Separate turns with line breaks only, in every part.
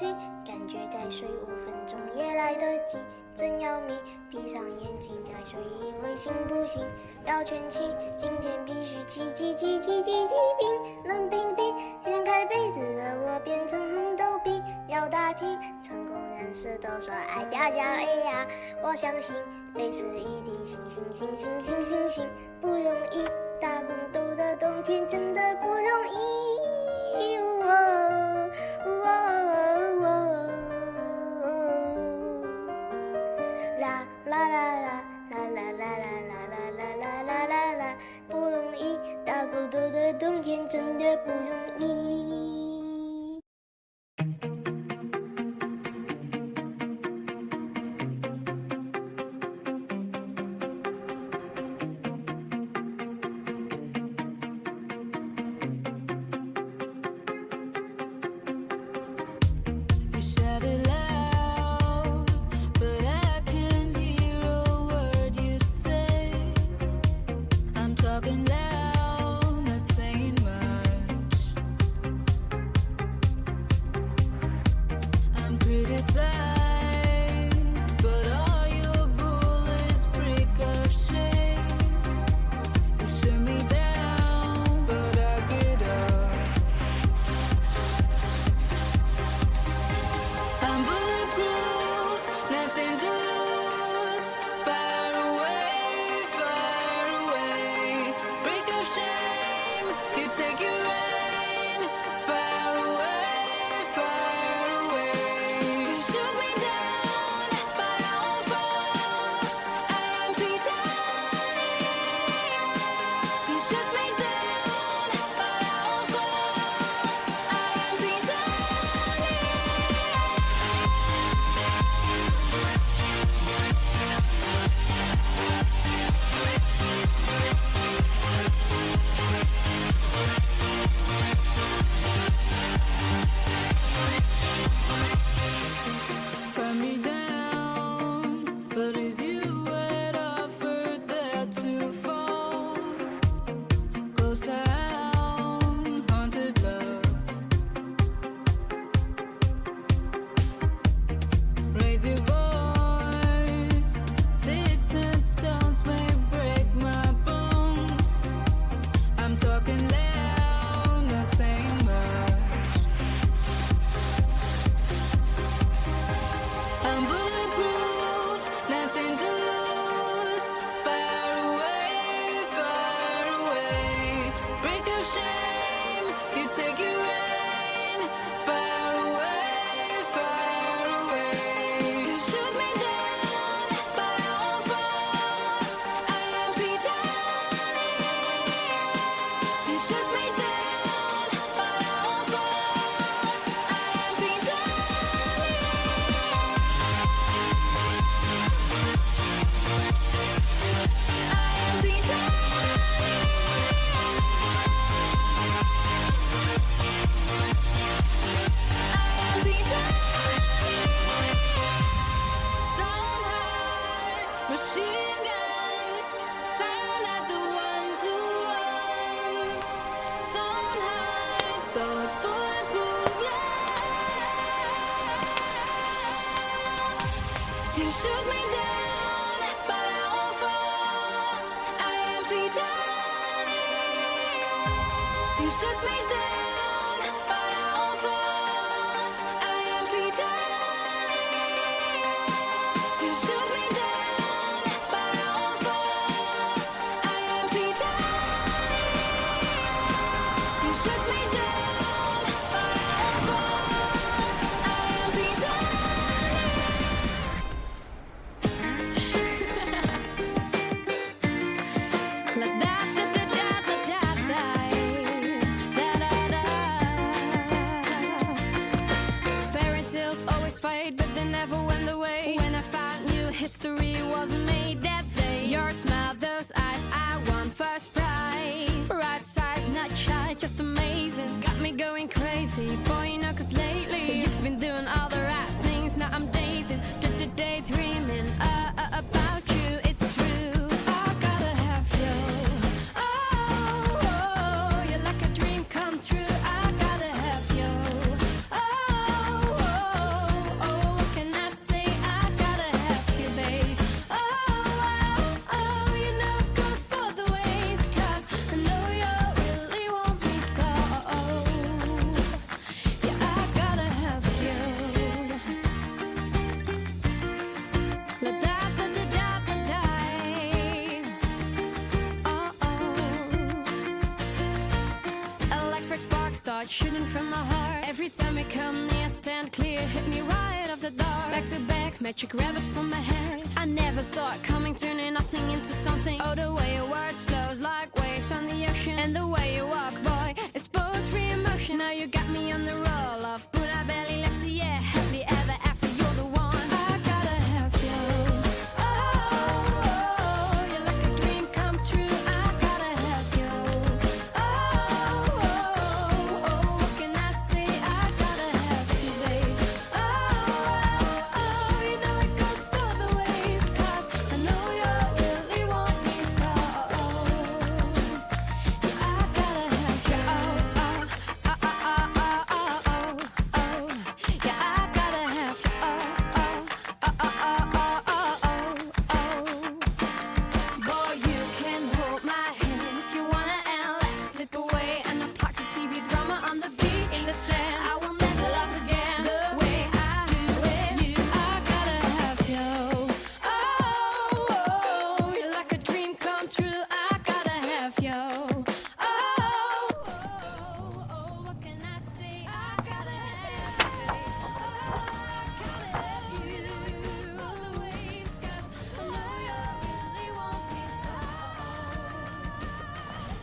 醒，感觉再睡5分钟也来得及。真要命，闭上眼睛再睡一会行不行？要全勤，今天必须起冰，冷冰冰。掀开被子的我变成红豆冰，要打拼，成功人士都说爱掉脚哎呀，我相信每次一定行，不容易，打工度的冬天真的不容易。啦啦啦啦啦啦啦啦啦啦啦啦啦，不容易，打工度的冬天真的不容易。
La da da da da da da da. shooting from my heart. Every time I come near, stand clear, hit me right off the dark. Back to back, magic rabbit from my head. I never saw it coming, turning nothing into something. Oh, the way your words flows like waves on the ocean. And the way you walk, boy, it's poetry in motion. Now you got me on the roll of but I barely left, so yeah, happily ever after, you're the one. I gotta have you. Oh, you're like a dream come true. I gotta have you. Oh, what can I say? I gotta have you, babe. Oh, you know it goes both ways, 'cause I know you really want me to. Yeah, I gotta have you. Yeah, I gotta have you. Boy, you can hold my hand if you wanna, and let's slip away and unplug the TV drama on the beat in the sand. I will never love again the way I do with you. I gotta have you. Oh, you're like a dream come true. I gotta have you. Oh, what can I say? I gotta have you. I gotta have you all the ways, 'cause I know you really want me to.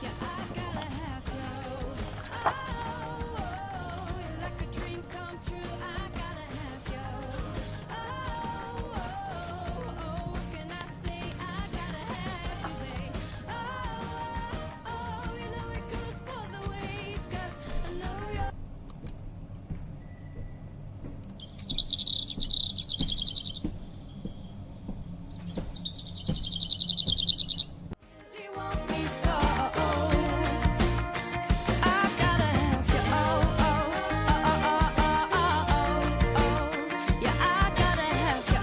Yeah, I gotta have you. Oh, you're like a dream come true. I gotta have you. Oh, what can I say? I gotta have you, babe. Oh, you know it goes both ways, 'cause I know you. Really want me to. I gotta have you. Yeah, I gotta have you.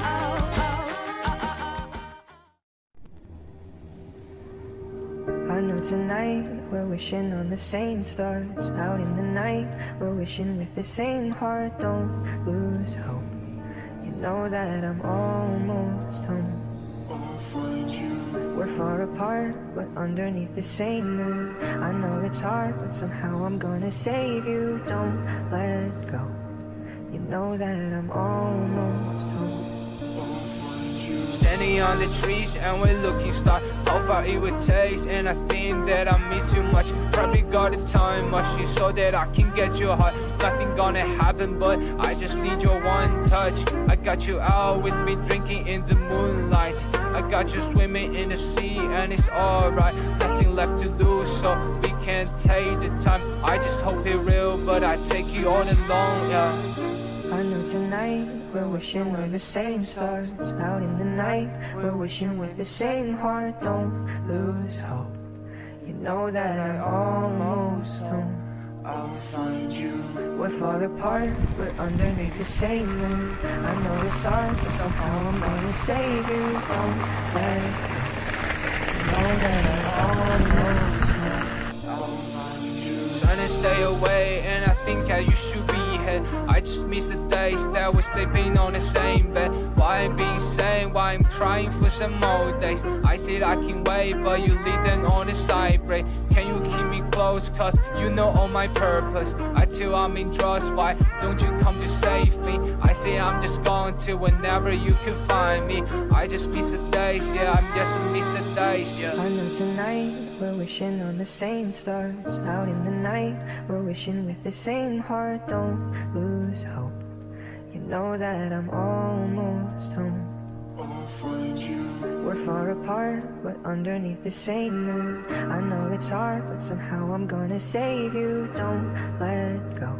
I know tonight we're wishing on the same stars. Out in the night we're wishing with the same heart. Don't lose hope, you know that I'm almost home. We're far apart but underneath the same moon. I know it's hard but somehow I'm gonna save you. Don't let go, you know that I'm almost home.
Standing on the trees and we're looking star. How far it would take, and I think that I miss you much. Probably got a time machine so that I can get your heart. Nothing gonna happen, but I just need your one touch. I got you out with me drinking in the moonlight. I got you swimming in the sea and it's alright. Nothing left to lose, so we can take the time. I just hope it's real, but I take you all along, yeah.
I know tonight we're wishing on the same stars. Out in the night we're wishing with the same heart. Don't lose hope, you know that I'm almost home.
I'll find you.
We're far apart but underneath the same moon. I know it's hard but somehow I'm gonna save you. Don't let go, you know that I'm almost home.
I'll find you. Trying to stay away, and I think how you should be here. I just miss the days that we're sleeping on the same bed. Why I'm being sane, why I'm crying for some more days. I said I can wait, but you leave them on the side break. Can you keep me close, 'cause you know all my purpose. I tell I'm in trust, why don't you come to save me? I say I'm just going to whenever you can find me. I just miss the days, yeah, I just miss the days, yeah.
I know tonight we're wishing on the same stars. Out in the night we're wishing with the same heart. Don't lose hope, you know that I'm almost home. We're far apart but underneath the same moon. I know it's hard but somehow I'm gonna save you. Don't let go,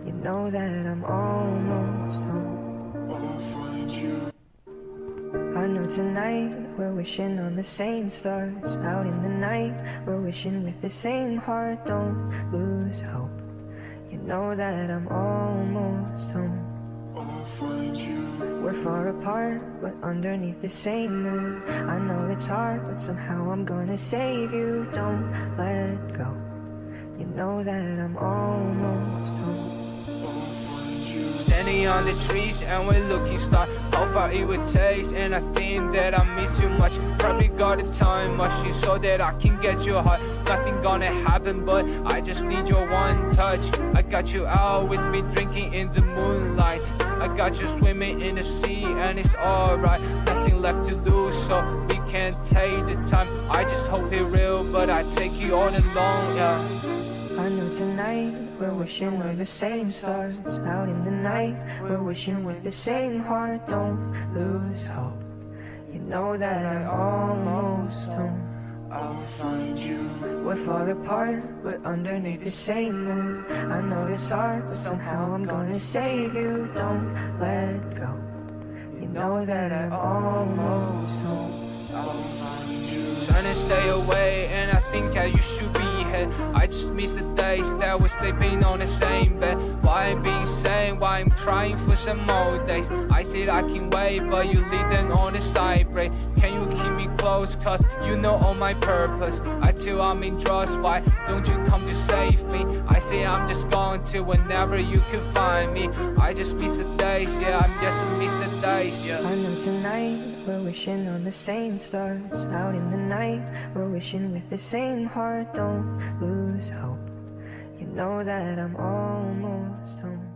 you know that I'm almost home. I know tonight we're wishing on the same stars. Out in the night we're wishing with the same heart. Don't lose hope, you know that I'm almost home. We're far apart but underneath the same moon. I know it's hard but somehow I'm gonna save you. Don't let go, you know that I'm almost home.
Standing on the trees and we're looking star. How far it would take, and I think that I miss you much. Probably got a time machine so that I can get your heart. nothing gonna happen, but I just need your one touch. I got you out with me drinking in the moonlight. I got you swimming in the sea and it's alright. Nothing left to lose, so we can't take the time. I just hope it's real, but I take you all along, yeah.
I know tonight we're wishing we're the same stars. Out in the night, we're wishing with the same heart. Don't lose hope. You know that I almost don't.
I'll find you.
We're far apart, but underneath the same moon. I know it's hard, but somehow I'm gonna save you. Don't let go. You know that I almost don't.
I'll find you. Trying to stay away, and I think how you should be here. I just miss the days that we're sleeping on the same bed. Why I'm being sane, why I'm crying for some more days. I said I can wait, but you leave them on the side break. Can you keep me close, cause you know all my purpose. I tell I'm in trust, why don't you come to save me? I say I'm just gone till whenever you can find me. I just miss the days, yeah, I just miss the days, yeah.
I know tonight we're wishing on the same stars. Out in the night, we're wishing with the same heart. Don't lose hope. You know that I'm almost home.